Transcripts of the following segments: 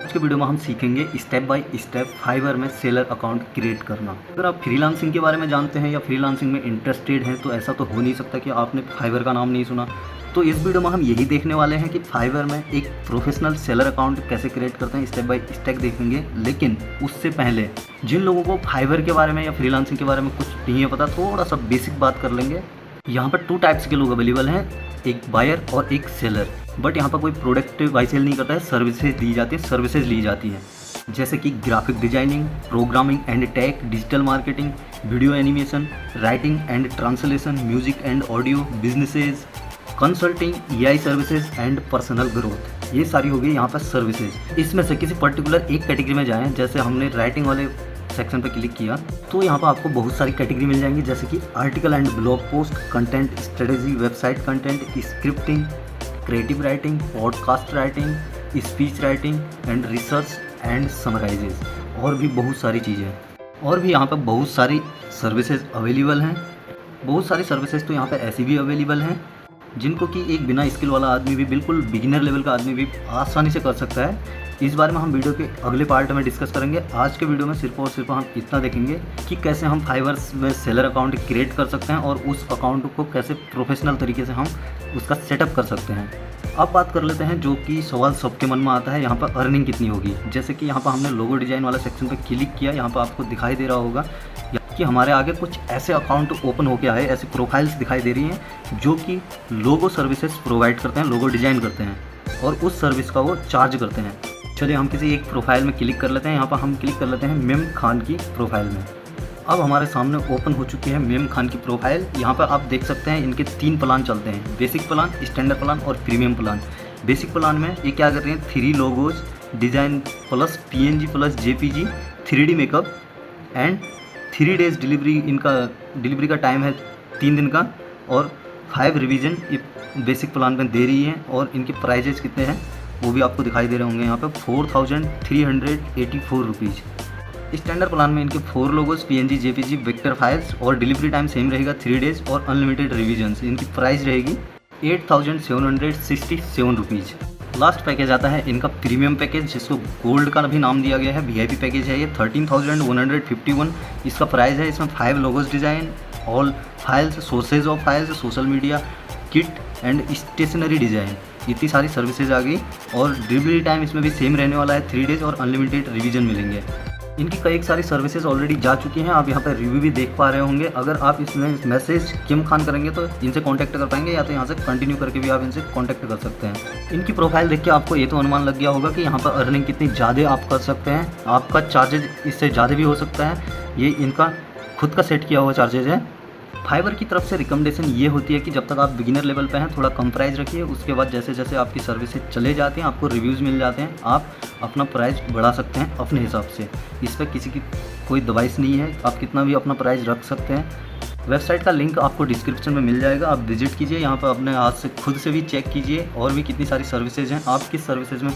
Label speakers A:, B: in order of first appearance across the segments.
A: आज के वीडियो में हम सीखेंगे स्टेप बाय स्टेप फाइवर में सेलर अकाउंट क्रिएट करना। अगर आप फ्रीलांसिंग के बारे में जानते हैं या फ्रीलांसिंग में इंटरेस्टेड हैं तो ऐसा तो हो नहीं सकता कि आपने फाइवर का नाम नहीं सुना। तो इस वीडियो में हम यही देखने वाले हैं कि फाइवर में एक प्रोफेशनल सेलर अकाउंट कैसे क्रिएट करते हैं, स्टेप बाय स्टेप देखेंगे। लेकिन उससे पहले जिन लोगों को फाइवर के बारे में या फ्रीलांसिंग के बारे में कुछ नहीं है पता, थोड़ा सा बेसिक बात कर लेंगे। यहाँ पर 2 टाइप्स के लोग अवेलेबल हैं, एक बायर और एक सेलर। बट यहाँ पर कोई प्रोडक्ट बाई सेल नहीं करता है, सर्विसेज दी जाती है, सर्विसेज ली जाती है, जैसे कि graphic designing, programming and tech, digital marketing, video animation, writing and translation, music and audio, businesses, consulting, AI services and personal growth. ये सारी हो गई यहाँ पर सर्विसेज। इसमें से किसी पर्टिकुलर एक कैटेगरी में जाएँ, जैसे हमने राइटिंग वाले सेक्शन पर क्लिक किया तो यहाँ पर आपको बहुत सारी कैटेगरी मिल जाएंगी, जैसे कि article and blog post, content strategy, website content, scripting, creative writing, podcast writing, speech writing and research and summarises, और भी बहुत सारी चीज़ें। और भी यहाँ पर बहुत सारी सर्विसेज अवेलेबल हैं। बहुत सारी सर्विसेज तो यहाँ पर ऐसी भी अवेलेबल हैं जिनको कि एक बिना स्किल वाला आदमी भी, बिल्कुल बिगिनर लेवल का आदमी भी आसानी से कर सकता है। इस बारे में हम वीडियो के अगले पार्ट में डिस्कस करेंगे। आज के वीडियो में सिर्फ और सिर्फ हम इतना देखेंगे कि कैसे हम फाइवर में सेलर अकाउंट क्रिएट कर सकते हैं और उस अकाउंट को कैसे प्रोफेशनल तरीके से हम उसका सेटअप कर सकते हैं। अब बात कर लेते हैं जो कि सवाल सबके मन में आता है, यहाँ पर अर्निंग कितनी होगी। जैसे कि यहाँ पर हमने लोगो डिज़ाइन वाला सेक्शन पर क्लिक किया, यहाँ पर आपको दिखाई दे रहा होगा कि हमारे आगे कुछ ऐसे अकाउंट ओपन होके आए, ऐसी प्रोफाइल्स दिखाई दे रही हैं जो कि लोगो सर्विसेज प्रोवाइड करते हैं, लोगो डिज़ाइन करते हैं और उस सर्विस का वो चार्ज करते हैं। चलिए हम किसी एक प्रोफाइल में क्लिक कर लेते हैं। यहाँ पर हम क्लिक कर लेते हैं मेम खान की प्रोफाइल में। अब हमारे सामने ओपन हो चुकी है मेम खान की प्रोफाइल। यहाँ पर आप देख सकते हैं इनके 3 प्लान चलते हैं, बेसिक प्लान, स्टैंडर्ड प्लान और प्रीमियम प्लान। बेसिक प्लान में ये क्या कर रही हैं, 3 logos design plus PNG plus JPG, 3D makeup and 3 days delivery. इनका डिलीवरी का टाइम है 3 दिन का और 5 रिवीजन ये बेसिक प्लान में दे रही है। और इनके प्राइजेज कितने हैं वो भी आपको दिखाई दे रहे होंगे, यहाँ पे 4384 रुपीज़। स्टैंडर्ड प्लान में इनके 4 logos, PNG, JPG, vector files और डिलीवरी टाइम सेम रहेगा 3 डेज़ और अनलिमिटेड रिवीजन्स। इनकी प्राइस रहेगी 8767 रुपीज़। लास्ट पैकेज आता है इनका प्रीमियम पैकेज, जिसको गोल्ड का भी नाम दिया गया है, VIP पैकेज है ये। 13,151 इसका प्राइस है। इसमें 5 logos design, all files, sources of files, social media, kit and stationery design, इतनी सारी सर्विसेज आ गई। और डिलीवरी टाइम इसमें भी सेम रहने वाला है, 3 डेज़ और अनलिमिटेड रिवीजन मिलेंगे। इनकी कई सारी सर्विसेज ऑलरेडी जा चुकी हैं, आप यहाँ पर रिव्यू भी देख पा रहे होंगे। अगर आप इसमें मैसेज किम खान करेंगे तो इनसे कांटेक्ट कर पाएंगे, या तो यहाँ से कंटिन्यू करके भी आप इनसे कांटेक्ट कर सकते हैं। इनकी प्रोफाइल देख के आपको ये तो अनुमान लग गया होगा कि यहाँ पर अर्निंग कितनी ज़्यादा आप कर सकते हैं। आपका चार्जेज इससे ज़्यादा भी हो सकता है, ये इनका खुद का सेट किया हुआ चार्जेज है। फाइवर की तरफ से रिकमेंडेशन ये होती है कि जब तक आप बिगिनर लेवल पे हैं थोड़ा कम प्राइस रखिए, उसके बाद जैसे जैसे आपकी सर्विसेज चले जाते हैं, आपको रिव्यूज़ मिल जाते हैं, आप अपना प्राइस बढ़ा सकते हैं अपने हिसाब से। इस पर किसी की कोई दबाइश नहीं है, आप कितना भी अपना प्राइस रख सकते हैं। वेबसाइट का लिंक आपको डिस्क्रिप्शन में मिल जाएगा, आप विजिट कीजिए, यहाँ पर अपने हाथ से खुद से भी चेक कीजिए। और भी कितनी सारी सर्विसेज हैं, आप किस सर्विसेज में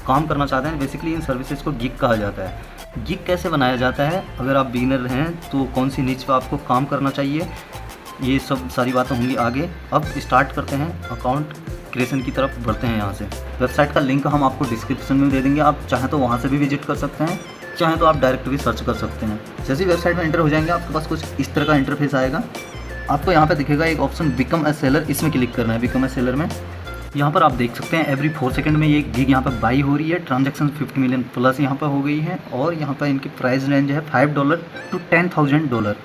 A: काम करना चाहते हैं। बेसिकली इन सर्विसेज को गिग कहा जाता है। गिग कैसे बनाया जाता है, अगर आप बिगिनर हैं तो कौन सी नीच पर आपको काम करना चाहिए, ये सब सारी बातें होंगी आगे। अब स्टार्ट करते हैं, अकाउंट क्रिएशन की तरफ बढ़ते हैं। यहाँ से वेबसाइट का लिंक हम आपको डिस्क्रिप्शन में दे देंगे, आप चाहें तो वहाँ से भी विजिट कर सकते हैं, चाहें तो आप डायरेक्ट भी सर्च कर सकते हैं। जैसे ही वेबसाइट में एंटर हो जाएंगे आपके पास कुछ इस तरह का इंटरफेस आएगा। आपको यहाँ पे दिखेगा एक ऑप्शन बिकम ए सेलर, इसमें क्लिक करना है। बिकम ए सेलर में यहाँ पर आप देख सकते हैं एवरी 4 सेकंड में ये गिग यहाँ पर बाई हो रही है। ट्रांजैक्शन 50 मिलियन प्लस यहाँ पर हो गई है और यहाँ पर इनकी प्राइस रेंज है $5 to $10,000।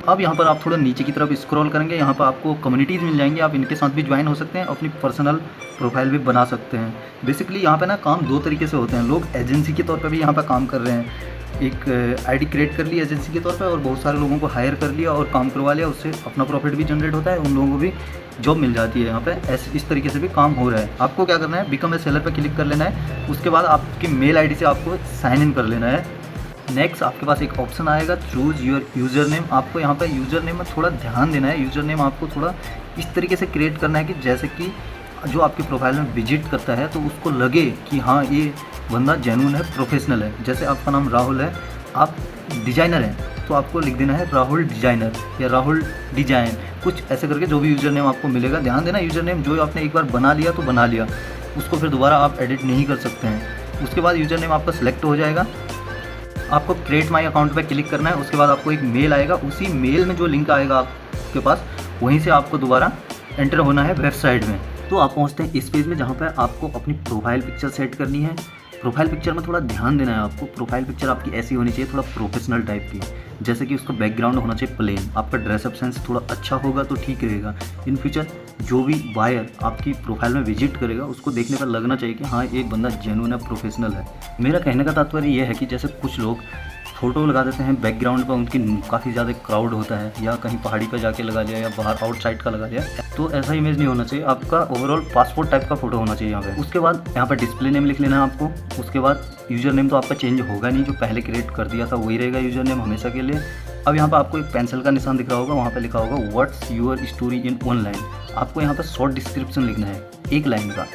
A: अब यहाँ पर आप थोड़ा नीचे की तरफ स्क्रॉल करेंगे, यहाँ पर आपको कम्युनिटीज़ मिल जाएंगी, आप इनके साथ भी ज्वाइन हो सकते हैं, अपनी पर्सनल प्रोफाइल भी बना सकते हैं। बेसिकली यहाँ पे ना काम 2 तरीके से होते हैं। लोग एजेंसी के तौर पे भी यहाँ पर काम कर रहे हैं, एक आईडी क्रिएट कर ली एजेंसी के तौर पे और बहुत सारे लोगों को हायर कर लिया और काम करवा लिया, उससे अपना प्रॉफिट भी जनरेट होता है, उन लोगों को भी जॉब मिल जाती है। यहाँ पे ऐसे इस तरीके से भी काम हो रहा है। आपको क्या करना है, बिकम ए सेलर पर क्लिक कर लेना है, उसके बाद आपकी मेल ID से आपको साइन इन कर लेना है। नेक्स्ट आपके पास एक ऑप्शन आएगा चूज़ योर यूज़र नेम। आपको यहाँ पर यूज़र नेम में थोड़ा ध्यान देना है। यूज़र नेम आपको थोड़ा इस तरीके से क्रिएट करना है कि जैसे कि जो आपकी प्रोफाइल में विजिट करता है तो उसको लगे कि हाँ ये बंदा जेन्युइन है, प्रोफेशनल है। जैसे आपका नाम राहुल है, आप डिज़ाइनर हैं तो आपको लिख देना है राहुल डिज़ाइनर या राहुल डिज़ाइन, कुछ ऐसे करके जो भी यूज़र नेम आपको मिलेगा। ध्यान देना यूज़र नेम जो आपने एक बार बना लिया तो बना लिया, उसको फिर दोबारा आप एडिट नहीं कर सकते हैं। उसके बाद यूज़र नेम आपका सिलेक्ट हो जाएगा। आपको क्रिएट माई अकाउंट पे क्लिक करना है। उसके बाद आपको एक मेल आएगा, उसी मेल में जो लिंक आएगा आपके पास वहीं से आपको दोबारा एंटर होना है वेबसाइट में। तो आप पहुंचते हैं इस पेज में जहां पर आपको अपनी प्रोफाइल पिक्चर सेट करनी है। प्रोफाइल पिक्चर में थोड़ा ध्यान देना है आपको। प्रोफाइल पिक्चर आपकी ऐसी होनी चाहिए, थोड़ा प्रोफेशनल टाइप की, जैसे कि उसका बैकग्राउंड होना चाहिए प्लेन। आपका ड्रेसअप सेंस थोड़ा अच्छा होगा तो ठीक रहेगा। इन फ्यूचर जो भी बायर आपकी प्रोफाइल में विजिट करेगा उसको देखने पर लगना चाहिए कि हाँ एक बंदा जेन्युइन है, प्रोफेशनल है। मेरा कहने का तात्पर्य ये है कि जैसे कुछ लोग फ़ोटो लगा देते हैं बैकग्राउंड पर, उनकी काफ़ी ज़्यादा क्राउड होता है या कहीं पहाड़ी पर जाके लगा लिया या बाहर आउटसाइड का लगा लिया, तो ऐसा इमेज नहीं होना चाहिए। आपका ओवरऑल पासपोर्ट टाइप का फ़ोटो होना चाहिए यहाँ पे। उसके बाद यहाँ पर डिस्प्ले नेम लिख लेना है आपको। उसके बाद यूज़र नेम तो आपका चेंज होगा नहीं, जो पहले क्रिएट कर दिया था वही रहेगा यूज़र नेम हमेशा के लिए। अब यहाँ पर आपको एक पेंसिल का निशान दिख रहा होगा, वहाँ पर लिखा होगा what's your story in 1 line. आपको यहाँ पर शॉर्ट डिस्क्रिप्शन लिखना है 1 लाइन का।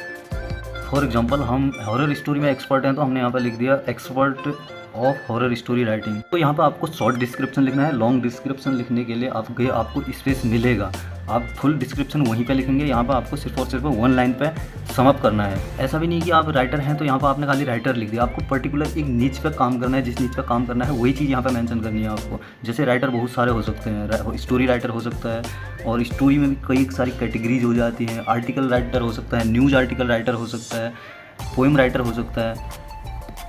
A: फॉर एग्जाम्पल हम हॉरर स्टोरी में एक्सपर्ट हैं तो हमने यहाँ पर लिख दिया expert of horror story writing. तो यहाँ पर आपको शॉर्ट डिस्क्रिप्शन लिखना है। लॉन्ग डिस्क्रिप्शन लिखने के लिए आपको स्पेस मिलेगा, आप फुल डिस्क्रिप्शन वहीं पे लिखेंगे। यहाँ पर आपको सिर्फ और सिर्फ 1 लाइन पे सम अप करना है। ऐसा भी नहीं कि आप राइटर हैं तो यहाँ पर आपने खाली राइटर लिख दिया। आपको पर्टिकुलर एक नीच पे काम करना है, जिस नीच पे काम करना है वही चीज़ यहाँ पे मेंशन करनी है आपको। जैसे राइटर बहुत सारे हो सकते हैं, स्टोरी राइटर हो सकता है और स्टोरी में भी कई सारी कैटेगरीज हो जाती हैं। आर्टिकल राइटर हो सकता है, न्यूज़ आर्टिकल राइटर हो सकता है, पोएम राइटर हो सकता है।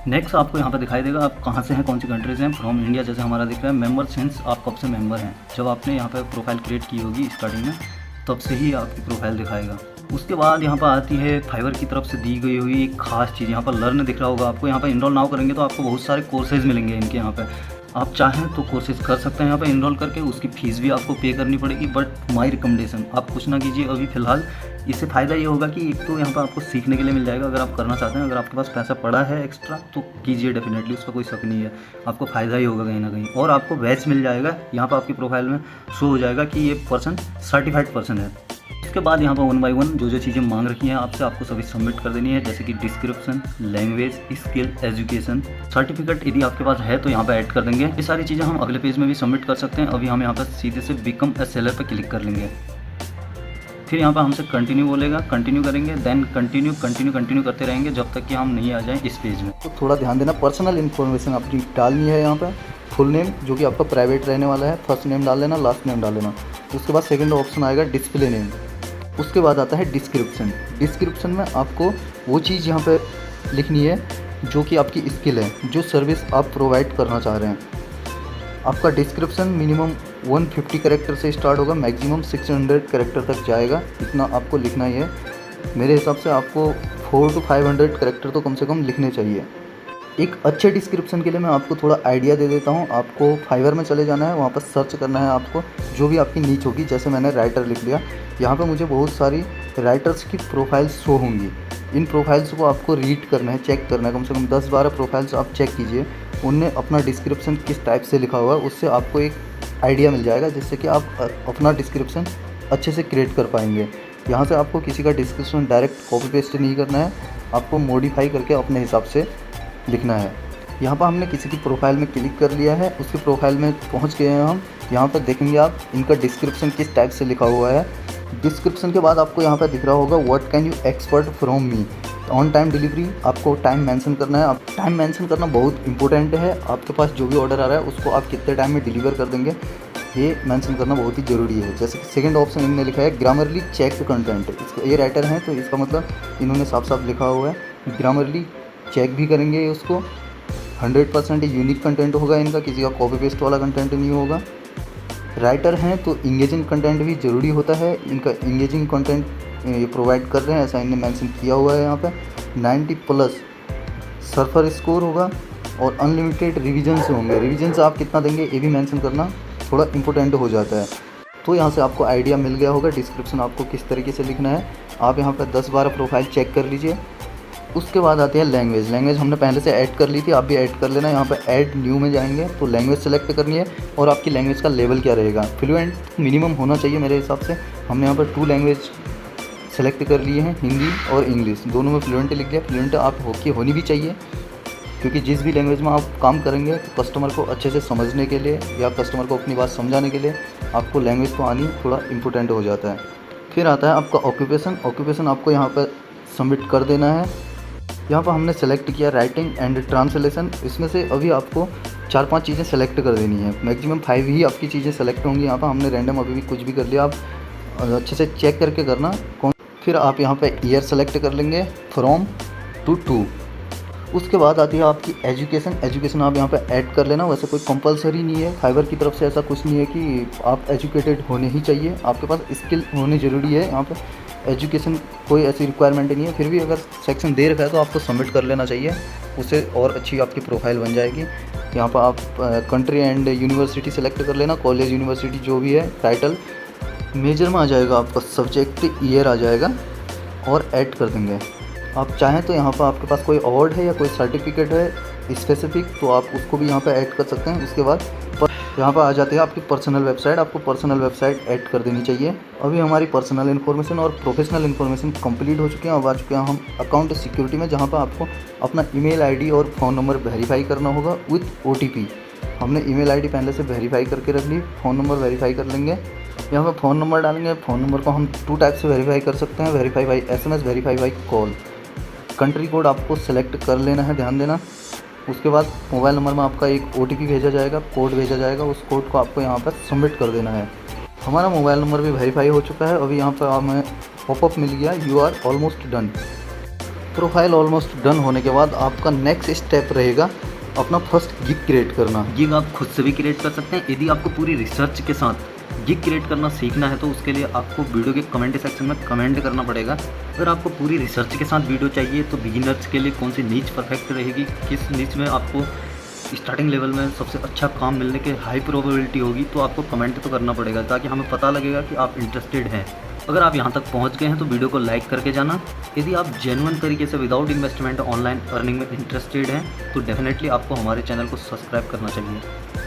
A: नेक्स्ट आपको यहाँ पर दिखाई देगा आप कहाँ से हैं, कौन सी कंट्रीज हैं। फ्रॉम इंडिया जैसे हमारा दिख रहा है। मेंबर सेंस आप कब से मेंबर हैं, जब आपने यहाँ पर प्रोफाइल क्रिएट की होगी स्टार्टिंग में तब से ही आपकी प्रोफाइल दिखाएगा। उसके बाद यहाँ पर आती है फाइवर की तरफ से दी गई हुई एक खास चीज़। यहाँ पर लर्न दिख रहा होगा आपको। यहाँ पर इनरोल नाउ करेंगे तो आपको बहुत सारे कोर्सेज मिलेंगे इनके यहाँ पे। आप चाहें तो कोर्सेज कर सकते हैं यहाँ पे इनरोल करके, उसकी फ़ीस भी आपको पे करनी पड़ेगी। बट माई रिकमेंडेशन आप कुछ ना कीजिए अभी फ़िलहाल। इससे फ़ायदा ये होगा कि एक तो यहाँ पर आपको सीखने के लिए मिल जाएगा। अगर आप करना चाहते हैं, अगर आपके पास पैसा पड़ा है एक्स्ट्रा तो कीजिए डेफिनेटली, उसका कोई शक नहीं है, आपको फ़ायदा ही होगा कहीं ना कहीं। और आपको बैच मिल जाएगा, यहाँ पर आपकी प्रोफाइल में शो हो जाएगा कि ये पर्सन सर्टिफाइड पर्सन है। इसके बाद यहाँ पर 1 बाय 1 जो चीज़ें मांग रखी हैं आपसे, आपको सभी सबमिट कर देनी है। जैसे कि description, language, skill, education, certificate यदि आपके पास है तो यहाँ पर ऐड कर देंगे। ये सारी चीज़ें हम अगले पेज में भी सबमिट कर सकते हैं। अभी हम यहाँ पर सीधे से बिकम ए सेलर पर क्लिक कर लेंगे। फिर यहाँ पर हमसे कंटिन्यू बोलेगा, कंटिन्यू करेंगे, देन कंटिन्यू करते रहेंगे जब तक कि हम नहीं आ जाएं इस पेज में।
B: तो थोड़ा ध्यान देना, पर्सनल इन्फॉर्मेशन अपनी डालनी है यहाँ पर। फुल नेम जो कि आपका प्राइवेट रहने वाला है, फर्स्ट नेम डाल लेना, लास्ट नेम डाल लेना। उसके बाद सेकंड ऑप्शन आएगा डिस्प्ले नेम। उसके बाद आता है डिस्क्रिप्शन। डिस्क्रिप्शन में आपको वो चीज़ यहाँ पे लिखनी है जो कि आपकी स्किल है, जो सर्विस आप प्रोवाइड करना चाह रहे हैं। आपका डिस्क्रिप्शन मिनिमम 150 कैरेक्टर से स्टार्ट होगा, मैक्सिमम 600 कैरेक्टर तक जाएगा। इतना आपको लिखना ही है। मेरे हिसाब से आपको 400 to 500 कैरेक्टर तो कम से कम लिखने चाहिए। एक अच्छे डिस्क्रिप्शन के लिए मैं आपको थोड़ा आइडिया दे देता हूँ। आपको फाइवर में चले जाना है, वहाँ पर सर्च करना है आपको जो भी आपकी नीच होगी। जैसे मैंने राइटर लिख लिया, यहाँ पर मुझे बहुत सारी राइटर्स की प्रोफाइल्स शो होंगी। इन प्रोफाइल्स को आपको रीड करना है, चेक करना है। कम से कम 10-12 प्रोफाइल्स आप चेक कीजिए, उनने अपना डिस्क्रिप्शन किस टाइप से लिखा हुआ है, उससे आपको एक आइडिया मिल जाएगा जिससे कि आप अपना डिस्क्रिप्शन अच्छे से क्रिएट कर पाएंगे। यहाँ से आपको किसी का डिस्क्रिप्शन डायरेक्ट कॉपी पेस्ट नहीं करना है, आपको मॉडिफाई करके अपने हिसाब से लिखना है। यहाँ पर हमने किसी की प्रोफाइल में क्लिक कर लिया है, उसकी प्रोफाइल में पहुँच गए हैं हम। यहाँ पर देखेंगे आप इनका डिस्क्रिप्शन किस टाइप से लिखा हुआ है। डिस्क्रिप्शन के बाद आपको यहाँ पर दिख रहा होगा what can you expect from me. On time delivery, आपको टाइम मेंशन करना है। आप टाइम मेंशन करना बहुत इंपॉर्टेंट है। आपके पास जो भी ऑर्डर आ रहा है उसको आप कितने टाइम में डिलीवर कर देंगे, ये मेंशन करना बहुत ही ज़रूरी है। जैसे कि सेकंड ऑप्शन इन्होंने लिखा है ग्रामरली चेक कंटेंट। इसको ये राइटर हैं तो इसका मतलब इन्होंने साफ साफ लिखा हुआ है ग्रामरली चेक भी करेंगे उसको। 100% यूनिक कंटेंट होगा इनका, किसी का कॉपी पेस्ट वाला कंटेंट नहीं होगा। राइटर हैं तो इंगेजिंग कंटेंट भी ज़रूरी होता है। इनका इंगेजिंग कंटेंट ये प्रोवाइड कर रहे हैं, ऐसा इन्हें मेंशन किया हुआ है यहाँ पे। 90+ सर्फर स्कोर होगा और अनलिमिटेड रिवीजन से होंगे। रिवीजन से आप कितना देंगे ये भी मेंशन करना थोड़ा इंपॉर्टेंट हो जाता है। तो यहाँ से आपको आइडिया मिल गया होगा डिस्क्रिप्शन आपको किस तरीके से लिखना है। आप यहाँ पर 10-12 प्रोफाइल चेक कर लीजिए। उसके बाद आती है लैंग्वेज। लैंग्वेज हमने पहले से ऐड कर ली थी, आप भी ऐड कर लेना। यहाँ पर ऐड न्यू में जाएंगे तो लैंग्वेज सेलेक्ट करनी है और आपकी लैंग्वेज का लेवल क्या रहेगा। फ्लुएंट मिनिमम होना चाहिए मेरे हिसाब से। हमने यहाँ पर 2 लैंग्वेज सेलेक्ट कर लिए हैं, हिंदी और इंग्लिश, दोनों में फ्लुएंट लिख दिया। फ्लुएंट आप होनी भी चाहिए, क्योंकि जिस भी लैंग्वेज में आप काम करेंगे तो कस्टमर को अच्छे से समझने के लिए या कस्टमर को अपनी बात समझाने के लिए आपको लैंग्वेज तो आनी थोड़ा इम्पोर्टेंट हो जाता है। फिर आता है आपका ऑक्यूपेशन। ऑक्यूपेशन आपको यहाँ पर सबमिट कर देना है। यहाँ पर हमने सेलेक्ट किया राइटिंग एंड ट्रांसलेशन। इसमें से अभी आपको 4-5 चीज़ें सेलेक्ट कर देनी है, मैक्सिमम 5 ही आपकी चीज़ें सेलेक्ट होंगी। यहाँ पर हमने रैंडम अभी भी कुछ भी कर लिया, आप अच्छे से चेक करके करना कौन। फिर आप यहाँ पे ईयर सेलेक्ट कर लेंगे फ्रॉम टू। उसके बाद आती है आपकी एजुकेशन आप यहाँ पे ऐड कर लेना। वैसे कोई कंपलसरी नहीं है, फाइवर की तरफ से ऐसा कुछ नहीं है कि आप एजुकेटेड होने ही चाहिए, आपके पास स्किल होनी ज़रूरी है। यहाँ पे एजुकेशन कोई ऐसी रिक्वायरमेंट नहीं है, फिर भी अगर सेक्शन दे रखा है तो आपको सबमिट कर लेना चाहिए, उससे और अच्छी आपकी प्रोफाइल बन जाएगी। यहाँ पर आप कंट्री एंड यूनिवर्सिटी सेलेक्ट कर लेना, कॉलेज यूनिवर्सिटी जो भी है। टाइटल मेजर में आ जाएगा आपका सब्जेक्ट, ईयर आ जाएगा और ऐड कर देंगे। आप चाहें तो यहाँ पर आपके पास कोई अवार्ड है या कोई सर्टिफिकेट है स्पेसिफिक, तो आप उसको भी यहाँ पर ऐड कर सकते हैं। उसके बाद यहाँ पर आ जाती है आपकी पर्सनल वेबसाइट, आपको पर्सनल वेबसाइट ऐड कर देनी चाहिए। अभी हमारी पर्सनल इन्फॉर्मेशन और प्रोफेशनल इन्फॉर्मेशन कंप्लीट हो चुके हैं। अब आ चुके हैं हम अकाउंट सिक्योरिटी में, जहाँ पर आपको अपना ईमेल आईडी और फ़ोन नंबर वेरीफाई करना होगा विथ OTP। हमने ईमेल आईडी पहले से वेरीफाई करके रख ली, फ़ोन नंबर वेरीफाई कर लेंगे। यहाँ पर फ़ोन नंबर डालेंगे, फ़ोन नंबर को हम 2 टाइप से वेरीफाई कर सकते हैं, verify by SMS, verify by call. Country code आपको सेलेक्ट कर लेना है, ध्यान देना। उसके बाद मोबाइल नंबर में आपका एक OTP भेजा जाएगा, कोड भेजा जाएगा, उस कोड को आपको यहाँ पर सबमिट कर देना है। हमारा मोबाइल नंबर भी वेरीफाई हो चुका है। अभी यहाँ पर हमें पॉपअप मिल गया, you are almost done. Profile almost done होने के बाद आपका नेक्स्ट स्टेप रहेगा अपना फर्स्ट गिग क्रिएट करना।
A: गिग आप खुद से भी क्रिएट कर सकते हैं। यदि आपको पूरी रिसर्च के साथ गिग क्रिएट करना सीखना है तो उसके लिए आपको वीडियो के कमेंट सेक्शन में कमेंट करना पड़ेगा। अगर आपको पूरी रिसर्च के साथ वीडियो चाहिए तो बिगिनर्स के लिए कौन सी नीच परफेक्ट रहेगी, किस नीच में आपको स्टार्टिंग लेवल में सबसे अच्छा काम मिलने के हाई प्रोबेबिलिटी होगी, तो आपको कमेंट तो करना पड़ेगा ताकि हमें पता लगेगा कि आप इंटरेस्टेड हैं। अगर आप यहाँ तक पहुँच गए हैं तो वीडियो को लाइक करके जाना। यदि आप जेन्युइन तरीके से विदाउट इन्वेस्टमेंट ऑनलाइन अर्निंग में इंटरेस्टेड हैं तो डेफिनेटली आपको हमारे चैनल को सब्सक्राइब करना चाहिए।